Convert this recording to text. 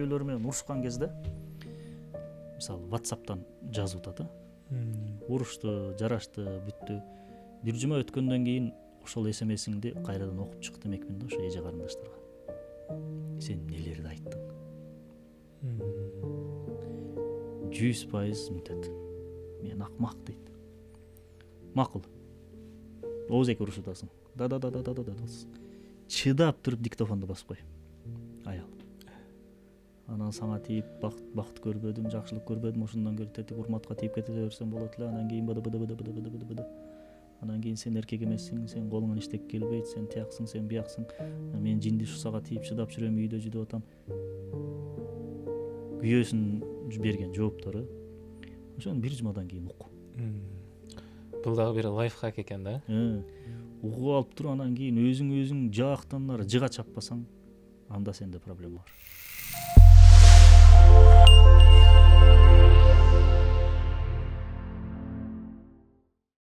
бирөөлөр менен урушкан кезде мисалы WhatsApp'тан жазып атат. Урушту, жарашты, бүттү. Бир жума өткөндөн кийин ошол SMS-иңди кайрадан окуп чык демекмин да ошо эже карындаштарга. Сен нелерди айттың? 100% мынтет. Мен акмак дейт. Макул. Ооз эки урушуп атасың. Да. Чыдап туруп диктофонду басып кой. Аял. Анан сага тийип бакыт көрбөдүм, жакшылык көрбөдүм, ошондон көрүп тетип урматка тийип кете берсем болот эле. Анан кийин быды. Анан кийин сен эркек эмессиң, сен колуңан иштек келбейт, сен тияксың, сен бияксың. Мен жинди шусага тийип чыдап жүрөм, үйдө жүдөп атам. Күйөөсүн берген жооптору ошону бир жумадан кийин уку. Бул дагы бир лайфхак экен да. Угуп алып туруп анан кийин өзүң жаактан жыга чаппасаң, анда сенде проблема бар.